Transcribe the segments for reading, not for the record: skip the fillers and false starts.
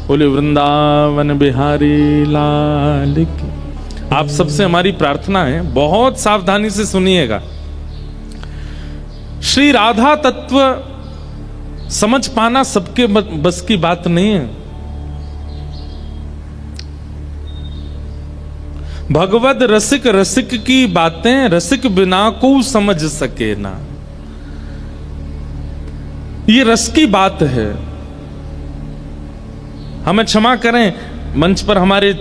बोले वृंदावन बिहारी लाल की। आप सबसे हमारी प्रार्थना है, बहुत सावधानी से सुनिएगा। श्री राधा तत्व समझ पाना सबके बस की बात नहीं है। भगवद रसिक रसिक की बातें रसिक बिना को समझ सके ना। ये रस की बात है। हमें क्षमा करें, मंच पर हमारे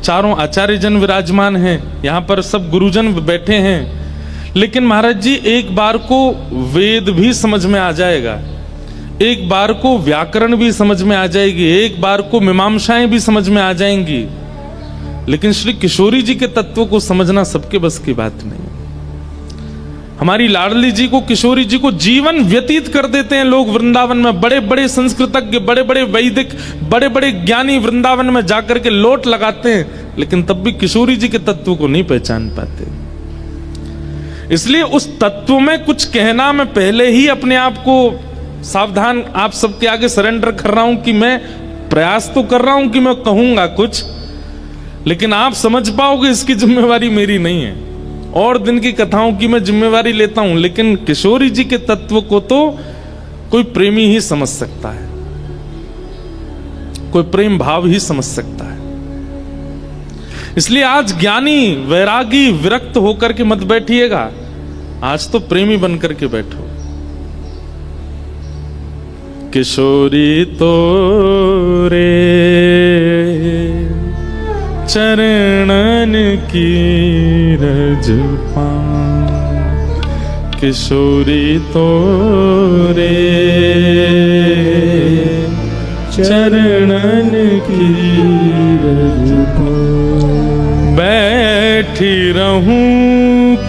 चारों आचार्य जन विराजमान हैं, यहां पर सब गुरुजन बैठे हैं, लेकिन महाराज जी एक बार को वेद भी समझ में आ जाएगा, एक बार को व्याकरण भी समझ में आ जाएगी, एक बार को मीमांसाएं भी समझ में आ जाएंगी, लेकिन श्री किशोरी जी के तत्व को समझना सबके बस की बात नहीं। हमारी लाडली जी को, किशोरी जी को जीवन व्यतीत कर देते हैं लोग वृंदावन में। बड़े बड़े संस्कृतज्ञ, बड़े बड़े वैदिक, बड़े बड़े ज्ञानी वृंदावन में जाकर के लोट लगाते हैं, लेकिन तब भी किशोरी जी के तत्व को नहीं पहचान पाते। इसलिए उस तत्व में कुछ कहना, मैं पहले ही अपने आप को सावधान आप सबके आगे सरेंडर कर रहा हूं कि मैं प्रयास तो कर रहा हूं कि मैं कहूंगा कुछ, लेकिन आप समझ पाओगे इसकी जिम्मेवारी मेरी नहीं है। और दिन की कथाओं की मैं जिम्मेवारी लेता हूं, लेकिन किशोरी जी के तत्व को तो कोई प्रेमी ही समझ सकता है, कोई प्रेम भाव ही समझ सकता है। इसलिए आज ज्ञानी, वैरागी, विरक्त होकर के मत बैठिएगा, आज तो प्रेमी बनकर के बैठो। किशोरी तो रे चरणन की रज पाऊं, किशोरी तो रे चरणन की रज पाऊं। बैठी रहूं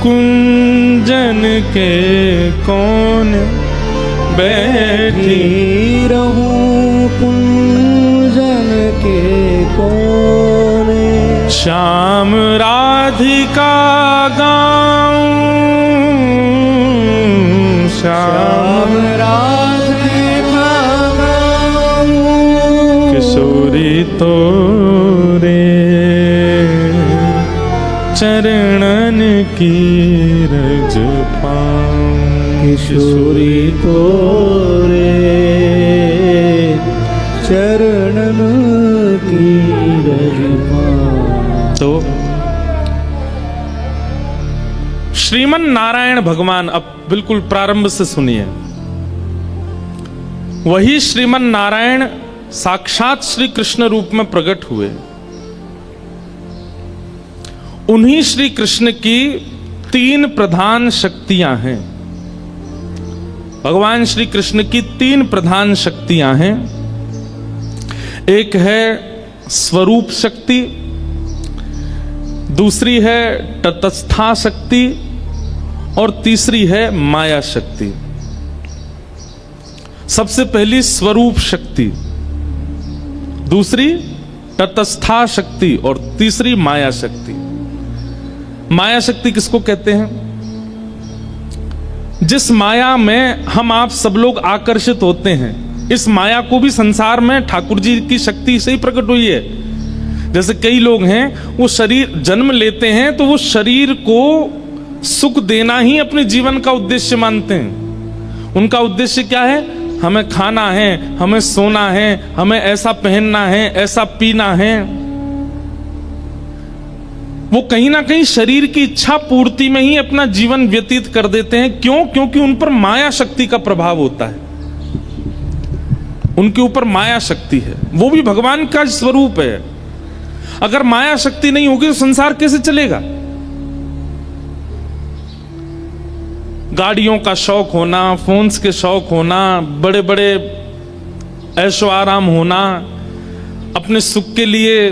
कुंजन के कोन, बैठी रहूं कुंजन के कोने, श्याम राधिका गाऊं, श्याम राधिका गाऊं। किशोरी तो रे चरणन की रज पाऊं, किशोरी तो रे चरणन की रज पाऊं। तो श्रीमन नारायण भगवान, अब बिल्कुल प्रारंभ से सुनिए, वही श्रीमन नारायण साक्षात श्री कृष्ण रूप में प्रकट हुए। उन्हीं श्री कृष्ण की तीन प्रधान शक्तियां हैं। भगवान श्री कृष्ण की तीन प्रधान शक्तियां हैं। एक है स्वरूप शक्ति, दूसरी है तटस्था शक्ति, और तीसरी है माया शक्ति। सबसे पहली स्वरूप शक्ति, दूसरी तटस्था शक्ति और तीसरी माया शक्ति। माया शक्ति किसको कहते हैं? जिस माया में हम आप सब लोग आकर्षित होते हैं, इस माया को भी संसार में ठाकुर जी की शक्ति से ही प्रकट हुई है। जैसे कई लोग हैं, वो शरीर जन्म लेते हैं तो वो शरीर को सुख देना ही अपने जीवन का उद्देश्य मानते हैं। उनका उद्देश्य क्या है? हमें खाना है, हमें सोना है, हमें ऐसा पहनना है, ऐसा पीना है। वो कहीं ना कहीं शरीर की इच्छा पूर्ति में ही अपना जीवन व्यतीत कर देते हैं। क्यों? क्योंकि उन पर माया शक्ति का प्रभाव होता है, उनके ऊपर माया शक्ति है, वो भी भगवान का स्वरूप है। अगर माया शक्ति नहीं होगी तो संसार कैसे चलेगा? गाड़ियों का शौक होना, फोन्स के शौक होना, बड़े बड़े ऐशो आराम होना, अपने सुख के लिए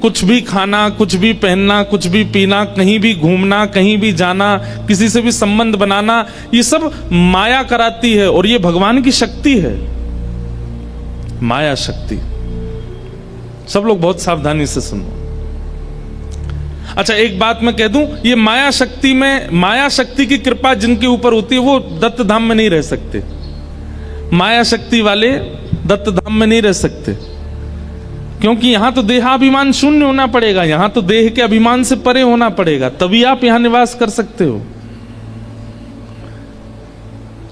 कुछ भी खाना, कुछ भी पहनना, कुछ भी पीना, कहीं भी घूमना, कहीं भी जाना, किसी से भी संबंध बनाना, ये सब माया कराती है। और ये भगवान की शक्ति है, माया शक्ति। सब लोग बहुत सावधानी से सुनो। अच्छा, एक बात मैं कह दूं, ये माया शक्ति में, माया शक्ति की कृपा जिनके ऊपर होती है वो दत्त धाम में नहीं रह सकते। माया शक्ति वाले दत्त धाम में नहीं रह सकते। क्योंकि यहां तो देहाभिमान शून्य होना पड़ेगा, यहां तो देह के अभिमान से परे होना पड़ेगा, तभी आप यहां निवास कर सकते हो।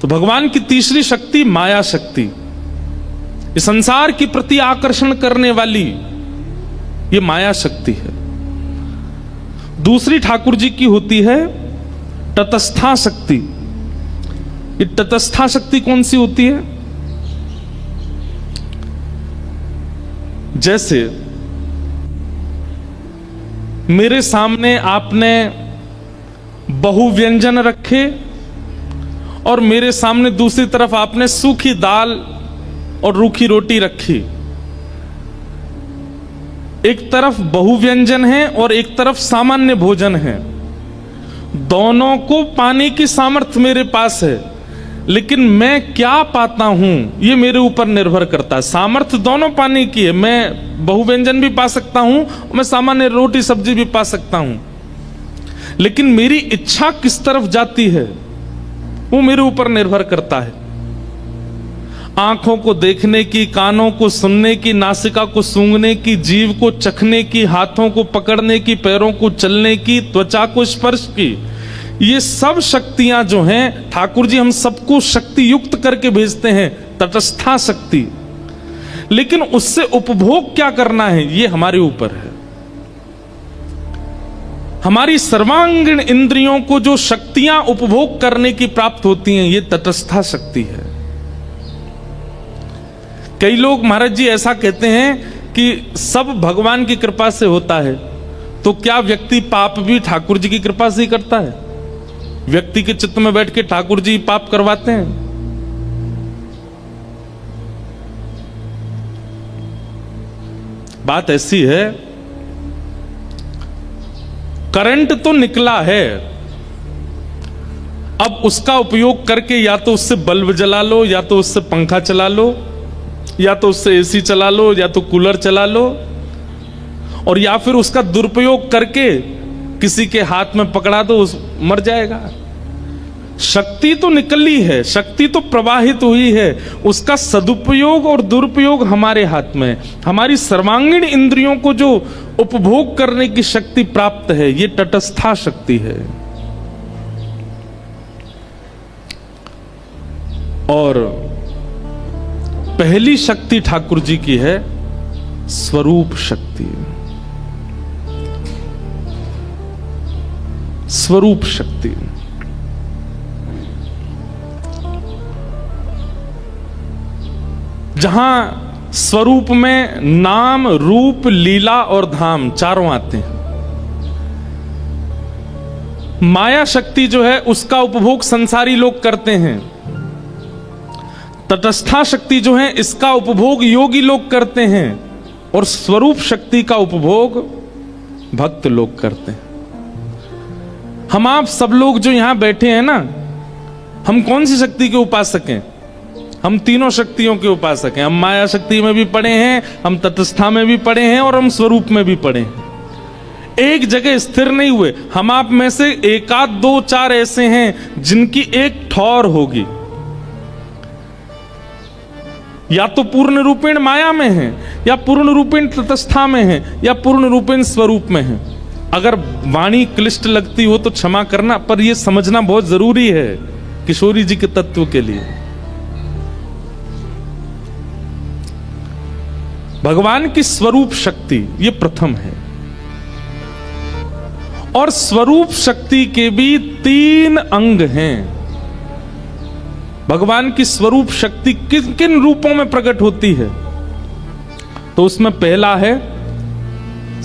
तो भगवान की तीसरी शक्ति माया शक्ति, ये संसार के प्रति आकर्षण करने वाली ये माया शक्ति है। दूसरी ठाकुर जी की होती है तटस्था शक्ति। ये तटस्था शक्ति कौन सी होती है? जैसे मेरे सामने आपने बहुव्यंजन रखे और मेरे सामने दूसरी तरफ आपने सूखी दाल और रूखी रोटी रखी। एक तरफ बहुव्यंजन है और एक तरफ सामान्य भोजन है। दोनों को पाने की सामर्थ्य मेरे पास है, लेकिन मैं क्या पाता हूं यह मेरे ऊपर निर्भर करता है। सामर्थ्य दोनों पाने की है, मैं बहुव्यंजन भी पा सकता हूं, मैं सामान्य रोटी सब्जी भी पा सकता हूं, लेकिन मेरी इच्छा किस तरफ जाती है वो मेरे ऊपर निर्भर करता है। आंखों को देखने की, कानों को सुनने की, नासिका को सूंघने की, जीभ को चखने की, हाथों को पकड़ने की, पैरों को चलने की, त्वचा को स्पर्श की, ये सब शक्तियां जो हैं ठाकुर जी हम सबको शक्ति युक्त करके भेजते हैं, तटस्था शक्ति। लेकिन उससे उपभोग क्या करना है ये हमारे ऊपर है। हमारी सर्वांगीण इंद्रियों को जो शक्तियां उपभोग करने की प्राप्त होती हैं ये तटस्था शक्ति है। कई लोग महाराज जी ऐसा कहते हैं कि सब भगवान की कृपा से होता है, तो क्या व्यक्ति पाप भी ठाकुर जी की कृपा से ही करता है? व्यक्ति के चित्त में बैठ के ठाकुर जी पाप करवाते हैं? बात ऐसी है, करंट तो निकला है, अब उसका उपयोग करके या तो उससे बल्ब जला लो, या तो उससे पंखा चला लो, या तो उससे एसी चला लो, या तो कूलर चला लो, और या फिर उसका दुरुपयोग करके किसी के हाथ में पकड़ा दो, मर जाएगा। शक्ति तो निकली है, शक्ति तो प्रवाहित हुई है, उसका सदुपयोग और दुरुपयोग हमारे हाथ में। हमारी सर्वांगीण इंद्रियों को जो उपभोग करने की शक्ति प्राप्त है ये तटस्था शक्ति है। और पहली शक्ति ठाकुर जी की है स्वरूप शक्ति। स्वरूप शक्ति जहां स्वरूप में नाम, रूप, लीला और धाम चारों आते हैं। माया शक्ति जो है उसका उपभोग संसारी लोग करते हैं। तटस्था शक्ति जो है इसका उपभोग योगी लोग करते हैं, और स्वरूप शक्ति का उपभोग भक्त लोग करते हैं। हम आप सब लोग जो यहां बैठे हैं ना, हम कौन सी शक्ति के उपासक हैं? हम तीनों शक्तियों के उपासक हैं। हम माया शक्ति में भी पड़े हैं, हम तटस्था में भी पड़े हैं, और हम स्वरूप में भी पड़े हैं। एक जगह स्थिर नहीं हुए। हम आप में से एकाध दो चार ऐसे हैं जिनकी एक ठौर होगी, या तो पूर्ण रूपेण माया में है, या पूर्ण रूपेण तटस्था में है, या पूर्ण रूपेण स्वरूप में है। अगर वाणी क्लिष्ट लगती हो तो क्षमा करना, पर यह समझना बहुत जरूरी है किशोरी जी के तत्व के लिए। भगवान की स्वरूप शक्ति ये प्रथम है, और स्वरूप शक्ति के भी 3 अंग हैं। भगवान की स्वरूप शक्ति किन किन रूपों में प्रकट होती है? तो उसमें पहला है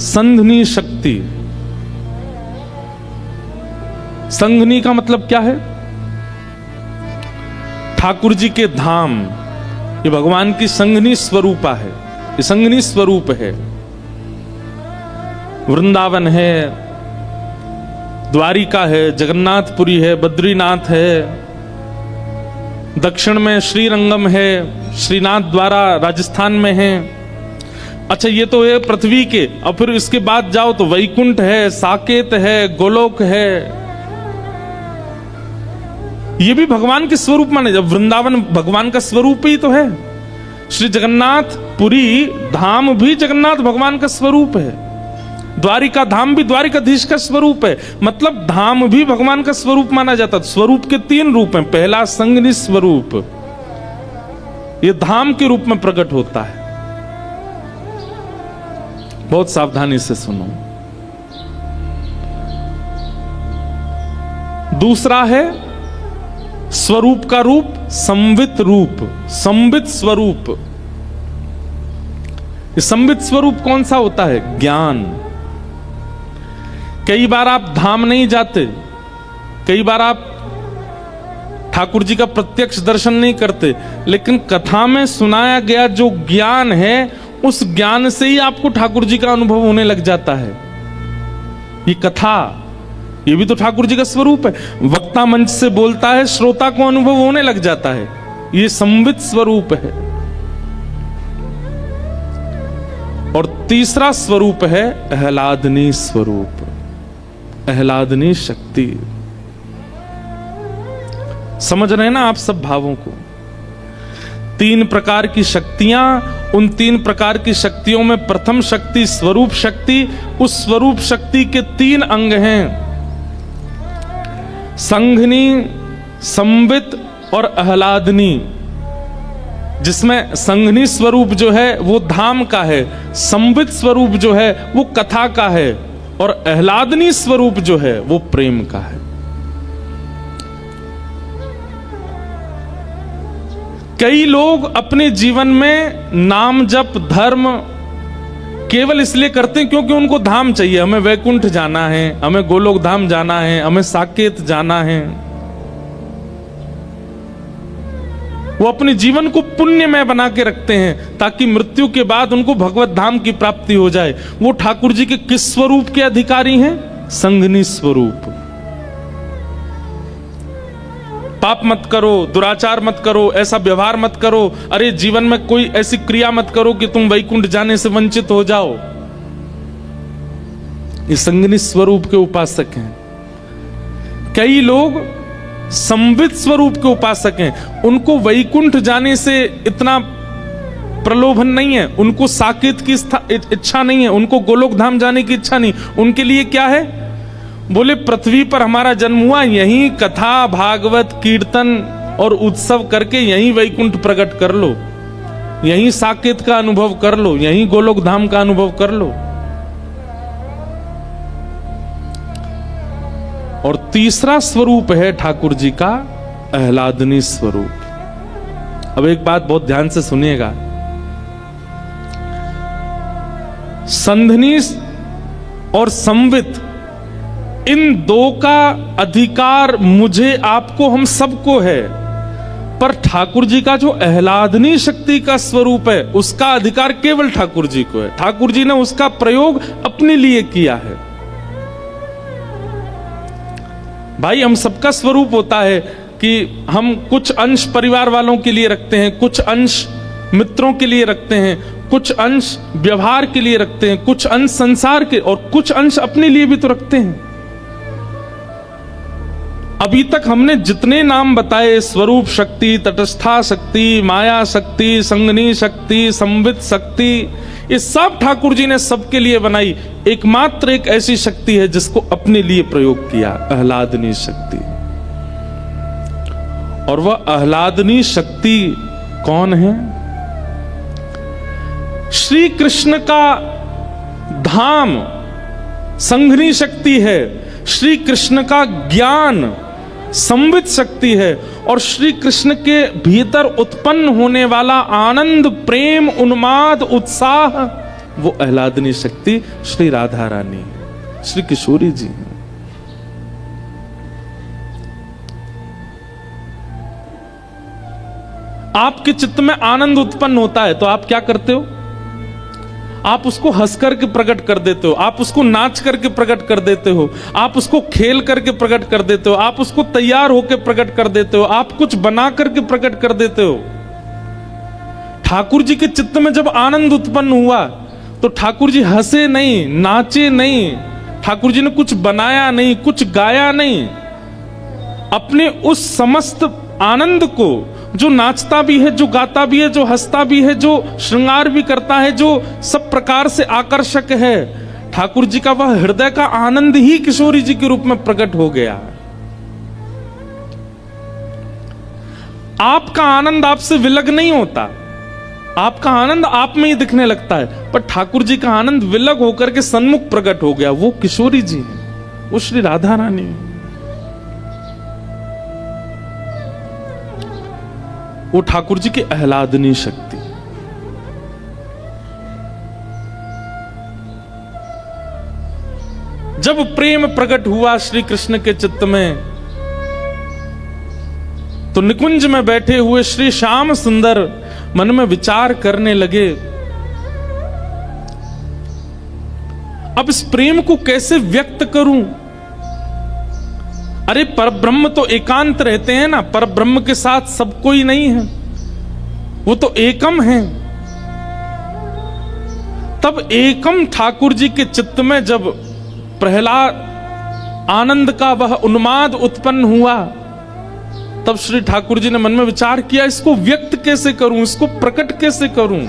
संघनी शक्ति। संघनी का मतलब क्या है? ठाकुर जी के धाम, ये भगवान की संघनी स्वरूपा है, ये संघनी स्वरूप है। वृंदावन है, द्वारिका है, जगन्नाथपुरी है, बद्रीनाथ है, दक्षिण में श्रीरंगम है, श्रीनाथ द्वारा राजस्थान में है। अच्छा, ये तो है पृथ्वी के, और फिर इसके बाद जाओ तो वैकुंठ है, साकेत है, गोलोक है। ये भी भगवान के स्वरूप माने। जब वृंदावन भगवान का स्वरूप ही तो है, श्री जगन्नाथपुरी धाम भी जगन्नाथ भगवान का स्वरूप है, द्वारिका धाम भी द्वारिकाधीश का स्वरूप है, मतलब धाम भी भगवान का स्वरूप माना जाता है। स्वरूप के 3 रूप हैं। पहला संगनि स्वरूप, ये धाम के रूप में प्रकट होता है। बहुत सावधानी से सुनो। दूसरा है स्वरूप का रूप, संवित रूप, संवित स्वरूप। ये संवित स्वरूप कौन सा होता है? ज्ञान। कई बार आप धाम नहीं जाते, कई बार आप ठाकुर जी का प्रत्यक्ष दर्शन नहीं करते, लेकिन कथा में सुनाया गया जो ज्ञान है, उस ज्ञान से ही आपको ठाकुर जी का अनुभव होने लग जाता है। ये कथा, ये भी तो ठाकुर जी का स्वरूप है। वक्ता मंच से बोलता है, श्रोता को अनुभव होने लग जाता है, ये संवित स्वरूप है। और तीसरा स्वरूप है आह्लादनी स्वरूप, आह्लादनी शक्ति। समझ रहे हैं ना आप सब भावों को? 3 प्रकार की शक्तियां, उन 3 प्रकार की शक्तियों में प्रथम शक्ति स्वरूप शक्ति, उस स्वरूप शक्ति के 3 अंग हैं, संघनी, संवित और आह्लादनी। जिसमें संघनी स्वरूप जो है वो धाम का है, संवित स्वरूप जो है वो कथा का है, और आह्लादनी स्वरूप जो है वो प्रेम का है। कई लोग अपने जीवन में नाम जप धर्म केवल इसलिए करते हैं क्योंकि उनको धाम चाहिए। हमें वैकुंठ जाना है, हमें गोलोक धाम जाना है, हमें साकेत जाना है। वो अपने जीवन को पुण्यमय बना के रखते हैं ताकि मृत्यु के बाद उनको भगवत धाम की प्राप्ति हो जाए। वो ठाकुर जी के किस स्वरूप के अधिकारी हैं? संघनी स्वरूप। पाप मत करो, दुराचार मत करो, ऐसा व्यवहार मत करो, अरे जीवन में कोई ऐसी क्रिया मत करो कि तुम वैकुंठ जाने से वंचित हो जाओ। ये संघनी स्वरूप के उपासक हैं। कई लोग संवित स्वरूप के उपासक हैं, उनको वैकुंठ जाने से इतना प्रलोभन नहीं है, उनको साकेत की इच्छा नहीं है, उनको गोलोक धाम जाने की इच्छा नहीं। उनके लिए क्या है? बोले पृथ्वी पर हमारा जन्म हुआ, यहीं कथा भागवत कीर्तन और उत्सव करके यहीं वैकुंठ प्रकट कर लो, यहीं साकेत का अनुभव कर लो, यहीं गोलोक धाम का अनुभव कर लो। और तीसरा स्वरूप है ठाकुर जी का आह्लादनी स्वरूप। अब एक बात बहुत ध्यान से सुनिएगा, संधनी और संवित, इन 2 का अधिकार मुझे, आपको, हम सबको है, पर ठाकुर जी का जो आह्लादनी शक्ति का स्वरूप है उसका अधिकार केवल ठाकुर जी को है। ठाकुर जी ने उसका प्रयोग अपने लिए किया है। भाई हम सबका स्वरूप होता है कि हम कुछ अंश परिवार वालों के लिए रखते हैं, कुछ अंश मित्रों के लिए रखते हैं, कुछ अंश व्यवहार के लिए रखते हैं, कुछ अंश संसार के, और कुछ अंश अपने लिए भी तो रखते हैं। अभी तक हमने जितने नाम बताए, स्वरूप शक्ति, तटस्था शक्ति, माया शक्ति, संगनी शक्ति, संवित शक्ति, ये सब ठाकुर जी ने सबके लिए बनाई। एकमात्र एक ऐसी शक्ति है जिसको अपने लिए प्रयोग किया, आह्लादनी शक्ति। और वह आह्लादनी शक्ति कौन है? श्री कृष्ण का धाम संघनी शक्ति है, श्री कृष्ण का ज्ञान संवित शक्ति है, और श्री कृष्ण के भीतर उत्पन्न होने वाला आनंद, प्रेम, उन्माद, उत्साह, वो आह्लादनी शक्ति श्री राधा रानी है, श्री किशोरी जी हैं। आपके चित्त में आनंद उत्पन्न होता है तो आप क्या करते हो? आप उसको हंस करके प्रकट कर देते हो, आप उसको नाच करके प्रकट कर देते हो, आप उसको खेल करके प्रकट कर देते हो, आप उसको तैयार होकर प्रकट कर देते हो, आप कुछ बना करके प्रकट कर देते हो। ठाकुर जी के चित्त में जब आनंद उत्पन्न हुआ तो ठाकुर जी हंसे नहीं, नाचे नहीं, ठाकुर जी ने कुछ बनाया नहीं, कुछ गाया नहीं, अपने उस समस्त आनंद को, जो नाचता भी है, जो गाता भी है, जो हंसता भी है, जो श्रृंगार भी करता है, जो सब प्रकार से आकर्षक है, ठाकुर जी का वह हृदय का आनंद ही किशोरी जी के रूप में प्रकट हो गया। आपका आनंद आपसे विलग नहीं होता, आपका आनंद आप में ही दिखने लगता है, पर ठाकुर जी का आनंद विलग होकर के सन्मुख प्रकट हो गया। वो किशोरी जी हैं, वो श्री राधा रानी है, वो ठाकुर जी की आह्लादनी शक्ति। जब प्रेम प्रकट हुआ श्री कृष्ण के चित्त में, तो निकुंज में बैठे हुए श्री श्याम सुंदर मन में विचार करने लगे, अब इस प्रेम को कैसे व्यक्त करूं? अरे परब्रह्म तो एकांत रहते हैं ना, परब्रह्म के साथ सब कोई नहीं है, वो तो एकम है। तब एकम ठाकुर जी के चित्त में जब प्रहलाद आनंद का वह उन्माद उत्पन्न हुआ, तब श्री ठाकुर जी ने मन में विचार किया, इसको व्यक्त कैसे करूं, इसको प्रकट कैसे करूं?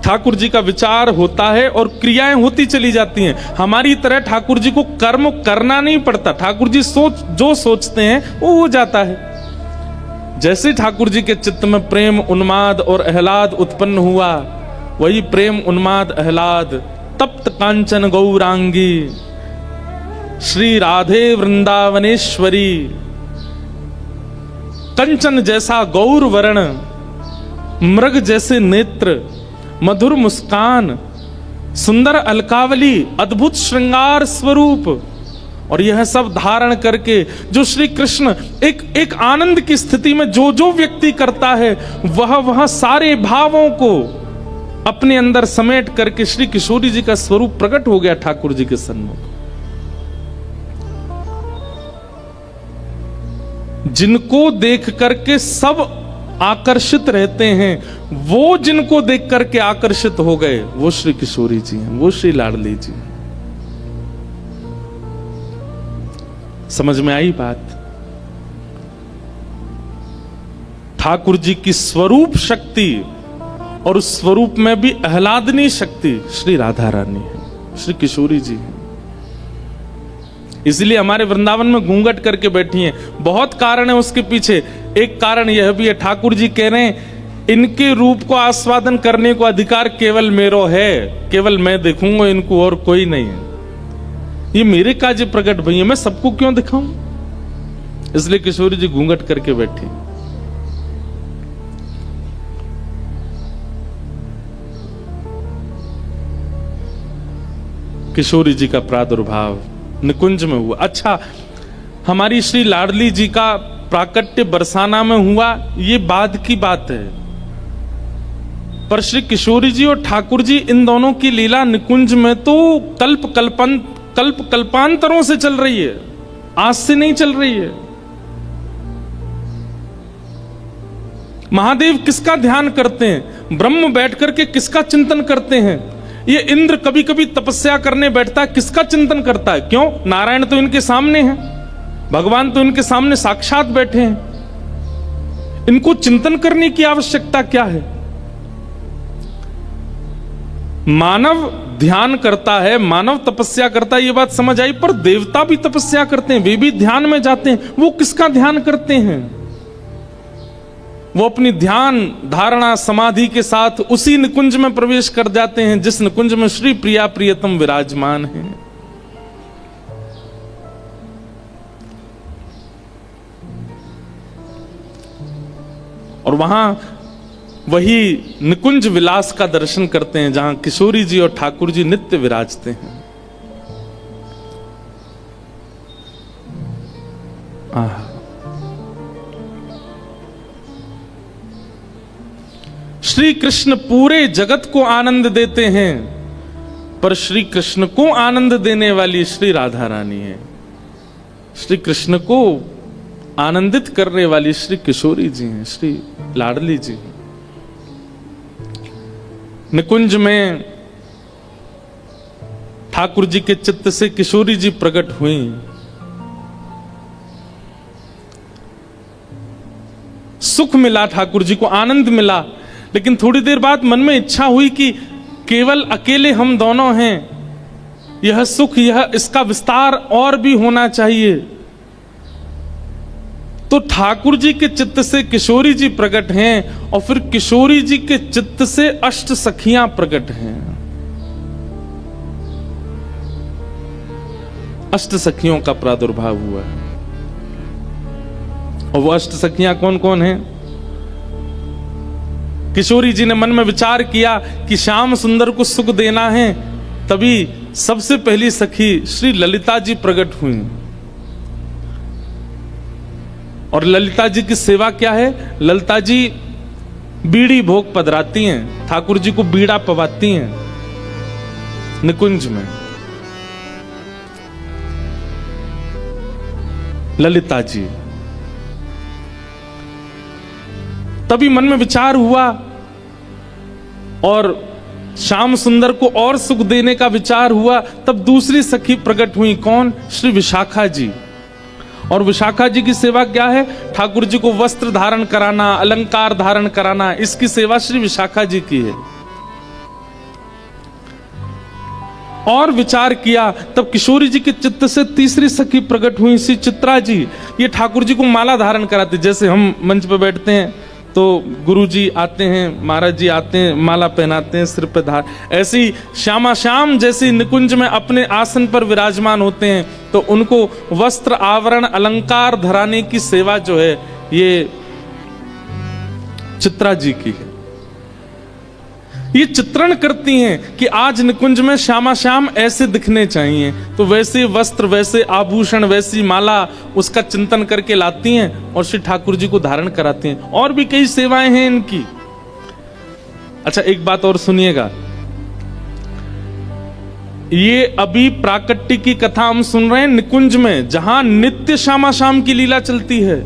ठाकुर जी का विचार होता है और क्रियाएं होती चली जाती हैं। हमारी तरह ठाकुर जी को कर्म करना नहीं पड़ता, ठाकुर जी जो सोचते हैं वो हो जाता है। जैसे ठाकुर जी के चित्त में प्रेम उन्माद और आह्लाद उत्पन्न हुआ, वही प्रेम उन्माद आह्लाद तप्त कांचन गौरांगी श्री राधे वृंदावनेश्वरी, कंचन जैसा गौर वर्ण, मृग जैसे नेत्र, मधुर मुस्कान, सुंदर अलकावली, अद्भुत श्रृंगार स्वरूप, और यह सब धारण करके जो श्री कृष्ण एक आनंद की स्थिति में जो जो व्यक्ति करता है, वह सारे भावों को अपने अंदर समेट करके श्री किशोरी जी का स्वरूप प्रकट हो गया ठाकुर जी के सन्मुख। जिनको देख करके सब आकर्षित रहते हैं, वो जिनको देख करके आकर्षित हो गए, वो श्री किशोरी जी हैं, वो श्री लाडली जी हैं। समझ में आई बात? ठाकुर जी की स्वरूप शक्ति और उस स्वरूप में भी आह्लादनी शक्ति श्री राधा रानी है, श्री किशोरी जी है। इसलिए हमारे वृंदावन में घूंघट करके बैठी हैं। बहुत कारण है उसके पीछे। एक कारण यह भी है, ठाकुर जी कह रहे हैं इनके रूप को आस्वादन करने को अधिकार केवल मेरो है, केवल मैं देखूंगा इनको और कोई नहीं है। ये मेरे काज प्रकट भई है, मैं सबको क्यों दिखाऊं? इसलिए किशोरी जी घूंघट करके बैठे। किशोरी जी का प्रादुर्भाव निकुंज में हुआ। अच्छा, हमारी श्री लाडली जी का प्राकट्य बरसाना में हुआ, ये बाद की बात है, पर श्री किशोरी जी और ठाकुर जी इन दोनों की लीला निकुंज में तो कल्प कल्पांतरों से चल रही है, आज से नहीं चल रही है। महादेव किसका ध्यान करते हैं? ब्रह्म बैठ करके किसका चिंतन करते हैं? ये इंद्र कभी कभी तपस्या करने बैठता है, किसका चिंतन करता है? क्यों? नारायण तो इनके सामने है, भगवान तो इनके सामने साक्षात बैठे हैं, इनको चिंतन करने की आवश्यकता क्या है? मानव ध्यान करता है, मानव तपस्या करता है, ये बात समझ आई, पर देवता भी तपस्या करते हैं, वे भी ध्यान में जाते हैं। वो किसका ध्यान करते हैं? वो अपनी ध्यान धारणा समाधि के साथ उसी निकुंज में प्रवेश कर जाते हैं जिस निकुंज में श्री प्रिया प्रियतम विराजमान है। और वहां वही निकुंज विलास का दर्शन करते हैं जहां किशोरी जी और ठाकुर जी नित्य विराजते हैं। श्री कृष्ण पूरे जगत को आनंद देते हैं, पर श्री कृष्ण को आनंद देने वाली श्री राधा रानी है। श्री कृष्ण को आनंदित करने वाली श्री किशोरी जी हैं, श्री लाडली जी हैं। निकुंज में ठाकुर जी के चित्त से किशोरी जी प्रकट हुई। सुख मिला, ठाकुर जी को आनंद मिला, लेकिन थोड़ी देर बाद मन में इच्छा हुई कि केवल अकेले हम दोनों हैं, यह सुख, यह इसका विस्तार और भी होना चाहिए। तो ठाकुर जी के चित्त से किशोरी जी प्रकट हैं और फिर किशोरी जी के चित्त से अष्ट सखियां प्रकट हैं। अष्ट सखियों का प्रादुर्भाव हुआ है। और वो अष्ट सखियां कौन कौन हैं? किशोरी जी ने मन में विचार किया कि श्याम सुंदर को सुख देना है, तभी सबसे पहली सखी श्री ललिता जी प्रकट हुई। और ललिता जी की सेवा क्या है? ललिता जी बीड़ी भोग पधराती हैं, ठाकुर जी को बीड़ा पवाती हैं निकुंज में। ललिता जी, तभी मन में विचार हुआ और श्याम सुंदर को और सुख देने का विचार हुआ। तब दूसरी सखी प्रकट हुई, कौन? श्री विशाखा जी। और विशाखा जी की सेवा क्या है? ठाकुर जी को वस्त्र धारण कराना, अलंकार धारण कराना, इसकी सेवा श्री विशाखा जी की है। और विचार किया तब किशोरी जी के चित्त से तीसरी सखी प्रकट हुई, श्री चित्रा जी। ये ठाकुर जी को माला धारण कराती, जैसे हम मंच पे बैठते हैं तो गुरु जी आते हैं, महाराज जी आते हैं, माला पहनाते हैं सिर पे धार, ऐसे ही श्यामा श्याम जैसे निकुंज में अपने आसन पर विराजमान होते हैं, तो उनको वस्त्र आवरण अलंकार धराने की सेवा जो है ये चित्रा जी की है। ये चित्रण करती हैं कि आज निकुंज में श्यामा श्याम ऐसे दिखने चाहिए, तो वैसे वस्त्र, वैसे आभूषण, वैसी माला उसका चिंतन करके लाती हैं और श्री ठाकुर जी को धारण कराती हैं। और भी कई सेवाएं हैं इनकी। अच्छा, एक बात और सुनिएगा, ये अभी प्राकट्य की कथा हम सुन रहे हैं निकुंज में, जहां नित्य श्यामा श्याम की लीला चलती है।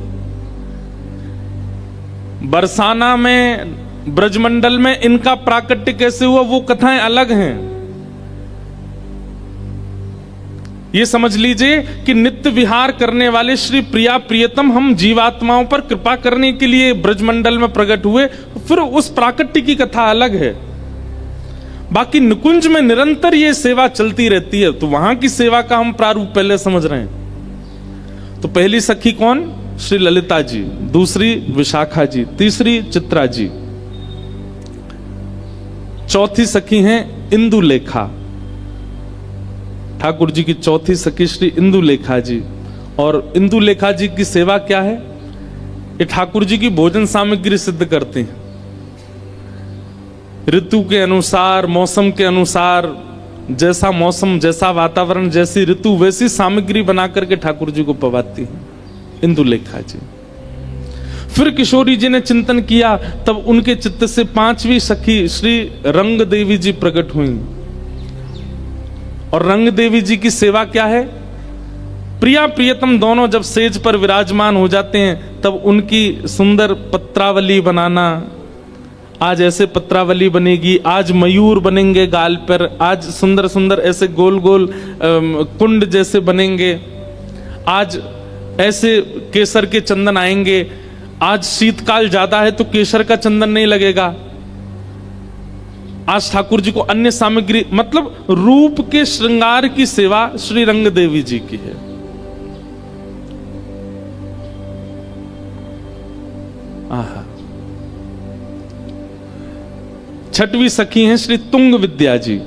बरसाना में, ब्रजमंडल में इनका प्राकट्य कैसे हुआ वो कथाएं अलग हैं। ये समझ लीजिए कि नित्य विहार करने वाले श्री प्रिया प्रियतम हम जीवात्माओं पर कृपा करने के लिए ब्रजमंडल में प्रकट हुए, फिर उस प्राकट्य की कथा अलग है। बाकी निकुंज में निरंतर ये सेवा चलती रहती है, तो वहां की सेवा का हम प्रारूप पहले समझ रहे हैं। तो पहली सखी कौन? श्री ललिता जी, दूसरी विशाखा जी, तीसरी चित्रा जी, चौथी सखी हैं इंदुलेखा। ठाकुर जी की चौथी सखी श्री इंदुलेखा जी। और इंदुलेखा जी की सेवा क्या है? ये ठाकुर जी की भोजन सामग्री सिद्ध करते हैं। ऋतु के अनुसार, मौसम के अनुसार, जैसा मौसम, जैसा वातावरण, जैसी ऋतु, वैसी सामग्री बना करके ठाकुर जी को पवाती हैं इंदुलेखा जी। फिर किशोरी जी ने चिंतन किया, तब उनके चित्त से पांचवी सखी श्री रंग देवी जी प्रकट हुई। और रंग देवी जी की सेवा क्या है? प्रिया प्रियतम दोनों जब सेज पर विराजमान हो जाते हैं, तब उनकी सुंदर पत्रावली बनाना। आज ऐसे पत्रावली बनेगी, आज मयूर बनेंगे गाल पर, आज सुंदर सुंदर ऐसे गोल गोल कुंड जैसे बनेंगे, आज ऐसे केसर के चंदन आएंगे, आज शीतकाल ज्यादा है तो केसर का चंदन नहीं लगेगा, आज ठाकुर जी को अन्य सामग्री, मतलब रूप के श्रृंगार की सेवा श्री रंग देवी जी की है। आहा। छठवीं सखी हैं श्री तुंग विद्या जी।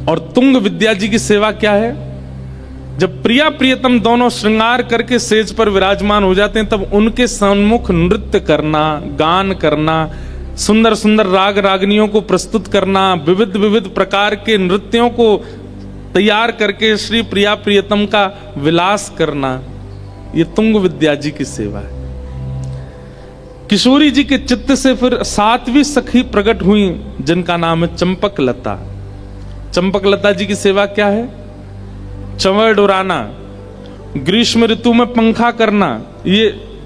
और तुंग विद्या जी की सेवा क्या है? जब प्रिया प्रियतम दोनों श्रृंगार करके सेज पर विराजमान हो जाते हैं, तब उनके सम्मुख नृत्य करना, गान करना, सुंदर सुंदर राग रागनियों को प्रस्तुत करना, विविध विविध प्रकार के नृत्यों को तैयार करके श्री प्रिया प्रियतम का विलास करना, ये तुंग विद्या जी की सेवा है। किशोरी जी के चित्त से फिर सातवीं सखी प्रकट हुई, जिनका नाम है चंपक लता। चंपक लता जी की सेवा क्या है? चंवर उड़ाना, ग्रीष्म ऋतु में पंखा करना। ये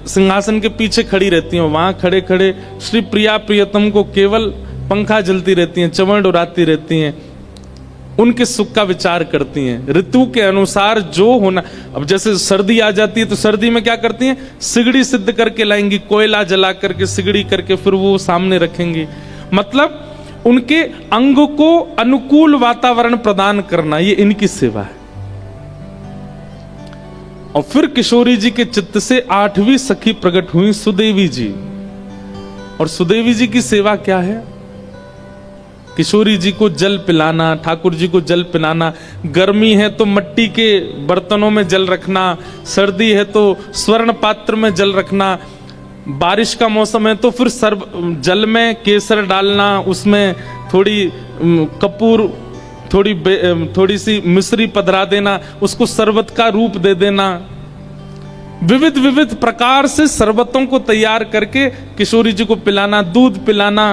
सिंहासन के पीछे खड़ी रहती हैं, वहां खड़े खड़े श्री प्रिया प्रियतम को केवल पंखा जलती रहती हैं, चंवर उड़ाती रहती हैं। उनके सुख का विचार करती हैं। ऋतु के अनुसार जो होना, अब जैसे सर्दी आ जाती है तो सर्दी में क्या करती हैं, सिगड़ी सिद्ध करके लाएंगी, कोयला जला करके सिगड़ी करके फिर वो सामने रखेंगी। मतलब उनके अंग को अनुकूल वातावरण प्रदान करना, ये इनकी सेवा है। और फिर किशोरी जी के चित्त से 8वीं सखी प्रकट हुई, सुदेवी जी। और सुदेवी जी की सेवा क्या है, किशोरी जी को जल पिलाना, ठाकुर जी को जल पिलाना। गर्मी है तो मिट्टी के बर्तनों में जल रखना, सर्दी है तो स्वर्ण पात्र में जल रखना, बारिश का मौसम है तो फिर जल में केसर डालना, उसमें थोड़ी कपूर, थोड़ी सी मिश्री पधरा देना, उसको शरबत का रूप दे देना। विविध विविध प्रकार से शरबतों को तैयार करके किशोरी जी को पिलाना, दूध पिलाना,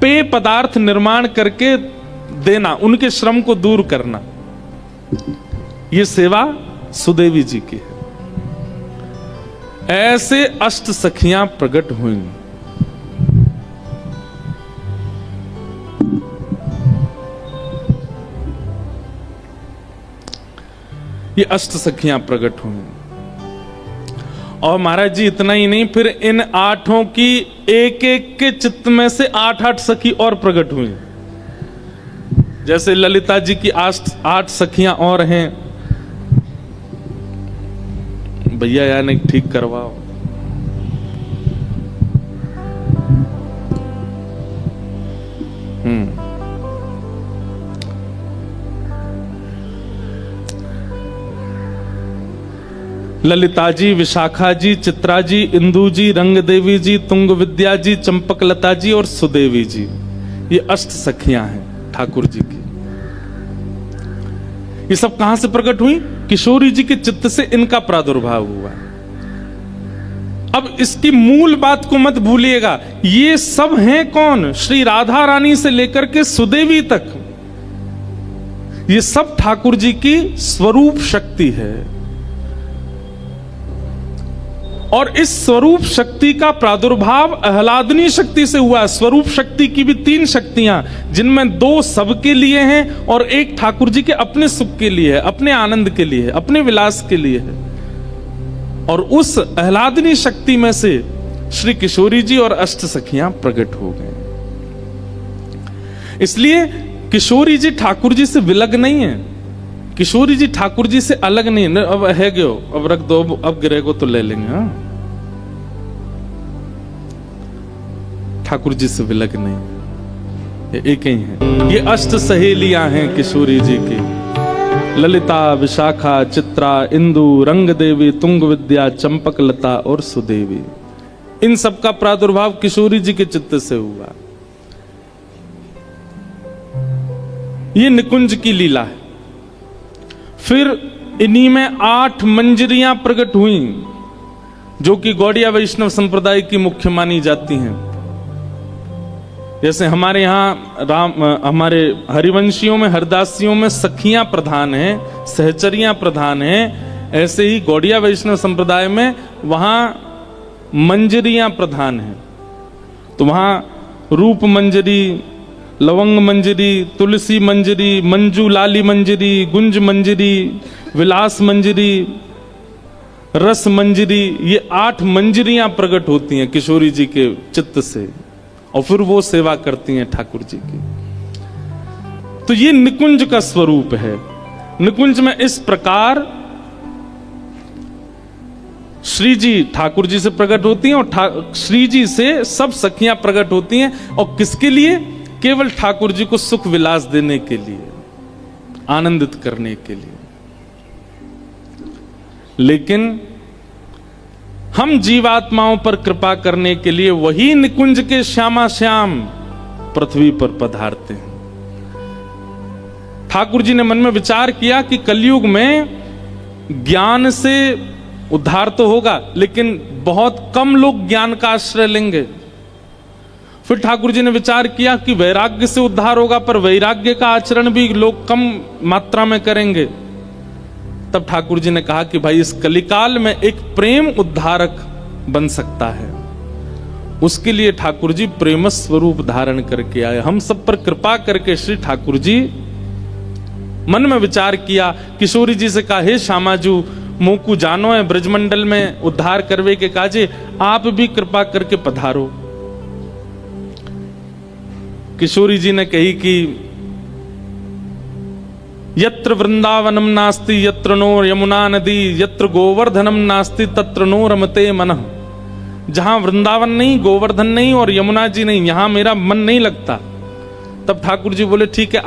पेय पदार्थ निर्माण करके देना, उनके श्रम को दूर करना, ये सेवा सुदेवी जी की है। ऐसे अष्ट सखियां प्रकट हुई। ये अष्ट सखियां प्रकट हुई। और महाराज जी इतना ही नहीं, फिर इन 8 की एक एक के चित्त में से 8 सखी और प्रकट हुई। जैसे ललिता जी की 8 सखियां और हैं। भैया यानी ठीक करवाओ। ललिता जी, विशाखा जी, चित्रा जी, इंदु जी, रंग देवी जी, तुंग विद्या जी, चंपक लता जी और सुदेवी जी, ये अष्ट सखियां हैं ठाकुर जी की। ये सब कहां से प्रकट हुई, किशोरी जी के चित्त से इनका प्रादुर्भाव हुआ। अब इसकी मूल बात को मत भूलिएगा, ये सब हैं कौन, श्री राधा रानी से लेकर के सुदेवी तक, ये सब ठाकुर जी की स्वरूप शक्ति है। और इस स्वरूप शक्ति का प्रादुर्भाव आह्लादनी शक्ति से हुआ। स्वरूप शक्ति की भी 3 शक्तियां, जिनमें 2 सबके लिए हैं और 1 ठाकुर जी के अपने सुख के लिए है, अपने आनंद के लिए है, अपने विलास के लिए है। और उस आह्लादनी शक्ति में से श्री किशोरी जी और अष्ट सखियां प्रकट हो गए। इसलिए किशोरी जी ठाकुर जी से विलग नहीं है, किशोरी जी ठाकुर जी से अलग नहीं है। अब है गयो, अब रख दो, अब गिरे को तो ले लेंगे। हाँ, ठाकुर जी से विलग नहीं, ये एक ही है। ये अष्ट सहेलियां हैं किशोरी जी की, ललिता, विशाखा, चित्रा, इंदु, रंग देवी, तुंग विद्या, चंपक लता और सुदेवी। इन सब का प्रादुर्भाव किशोरी जी के चित्त से हुआ। ये निकुंज की लीला है। फिर इन्हीं में 8 मंजरियां प्रकट हुई, जो कि गौड़िया वैष्णव संप्रदाय की मुख्य मानी जाती हैं। जैसे हमारे यहाँ हमारे हरिवंशियों में, हरदासियों में सखियां प्रधान हैं, सहचरियां प्रधान हैं, ऐसे ही गौड़िया वैष्णव संप्रदाय में वहां मंजरियां प्रधान हैं। तो वहां रूप मंजरी, लवंग मंजरी, तुलसी मंजरी, मंजू लाली मंजरी, गुंज मंजरी, विलास मंजरी, रस मंजरी, ये 8 मंजरियां प्रकट होती हैं किशोरी जी के चित्त से, और फिर वो सेवा करती हैं ठाकुर जी की। तो ये निकुंज का स्वरूप है। निकुंज में इस प्रकार श्री जी ठाकुर जी से प्रकट होती हैं और श्री जी से सब सखियां प्रकट होती हैं। और किसके लिए, केवल ठाकुर जी को सुख विलास देने के लिए, आनंदित करने के लिए। लेकिन हम जीवात्माओं पर कृपा करने के लिए वही निकुंज के श्यामा श्याम पृथ्वी पर पधारते हैं। ठाकुर जी ने मन में विचार किया कि कलयुग में ज्ञान से उद्धार तो होगा, लेकिन बहुत कम लोग ज्ञान का आश्रय लेंगे। फिर ठाकुर जी ने विचार किया कि वैराग्य से उद्धार होगा, पर वैराग्य का आचरण भी लोग कम मात्रा में करेंगे। तब ठाकुर जी ने कहा कि भाई इस कलिकाल में एक प्रेम उद्धारक बन सकता है। उसके लिए ठाकुर जी प्रेम स्वरूप धारण करके आए। हम सब पर कृपा करके श्री ठाकुर जी मन में विचार किया, किशोरी जी से कहा, हे श्यामाजू मोकू जानो है ब्रजमंडल में उद्धार करवे के काजे, आप भी कृपा करके पधारो। किशोरी जी ने कही कि यत्र वृंदावनम नास्ति यत्र नो यमुना नदी, यत्र गोवर्धनम नास्ति तत्र नो रमते मनः। जहां वृंदावन नहीं, गोवर्धन नहीं और यमुना जी नहीं, यहां मेरा मन नहीं लगता। तब ठाकुर जी बोले, ठीक है,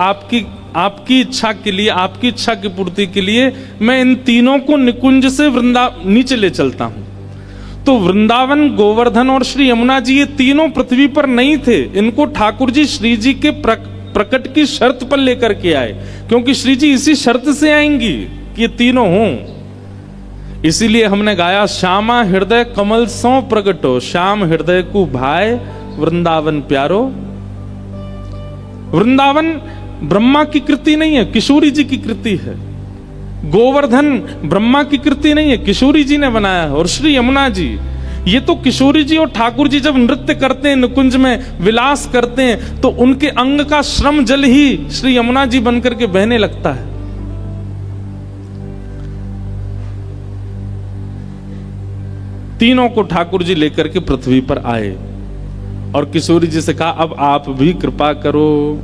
आपकी इच्छा के लिए, आपकी इच्छा की पूर्ति के लिए मैं इन तीनों को निकुंज से नीचे ले चलता हूं। तो वृंदावन, गोवर्धन और श्री यमुना जी ये तीनों पृथ्वी पर नहीं थे, इनको ठाकुर जी श्री जी के प्रकट की शर्त पर लेकर के आए, क्योंकि श्री जी इसी शर्त से आएंगी कि ये तीनों हों। इसीलिए हमने गाया, श्यामा हृदय कमल सो प्रगटो, श्याम हृदय को भाई वृंदावन प्यारो। वृंदावन ब्रह्मा की कृति नहीं है, किशोरी जी की कृति है। गोवर्धन ब्रह्मा की कृति नहीं है, किशोरी जी ने बनाया है। और श्री यमुना जी, ये तो किशोरी जी और ठाकुर जी जब नृत्य करते हैं, निकुंज में विलास करते हैं, तो उनके अंग का श्रम जल ही श्री यमुना जी बनकर के बहने लगता है। तीनों को ठाकुर जी लेकर के पृथ्वी पर आए और किशोरी जी से कहा, अब आप भी कृपा करो।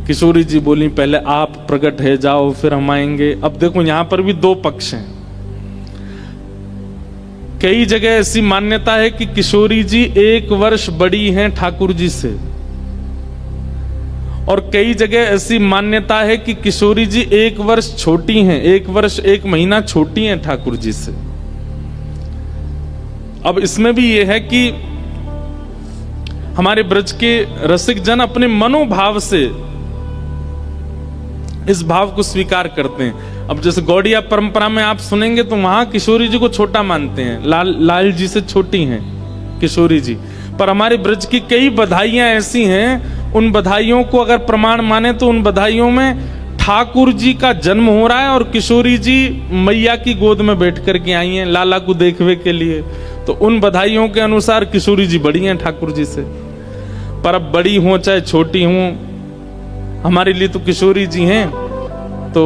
किशोरी जी बोली, पहले आप प्रकट है जाओ, फिर हम आएंगे। अब देखो यहां पर भी दो पक्ष हैं। कई जगह ऐसी मान्यता है कि किशोरी जी 1 वर्ष बड़ी हैं ठाकुर जी से, और कई जगह ऐसी मान्यता है कि किशोरी जी 1 वर्ष छोटी हैं, 1 वर्ष 1 महीना छोटी हैं ठाकुर जी से। अब इसमें भी यह है कि हमारे ब्रज के रसिक जन अपने मनोभाव से इस भाव को स्वीकार करते हैं। अब जैसे गौड़िया परंपरा में आप सुनेंगे तो वहां किशोरी जी को छोटा मानते हैं, लाल जी से छोटी हैं किशोरी जी। पर हमारे ब्रज की कई बधाइयां ऐसी हैं, उन बधाइयों को अगर प्रमाण माने तो उन बधाइयों में ठाकुर जी का जन्म हो रहा है और किशोरी जी मैया की गोद में बैठ करके आई हैं लाला को देखने के लिए। तो उन बधाइयों के अनुसार किशोरी जी बड़ी हैं ठाकुर जी से। पर अब बड़ी हो चाहे छोटी हो, हमारे लिए तो किशोरी जी हैं। तो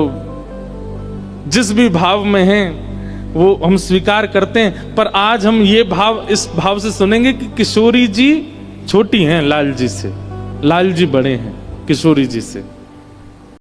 जिस भी भाव में हैं वो हम स्वीकार करते हैं। पर आज हम ये भाव, इस भाव से सुनेंगे कि किशोरी जी छोटी हैं लाल जी से, लाल जी बड़े हैं किशोरी जी से।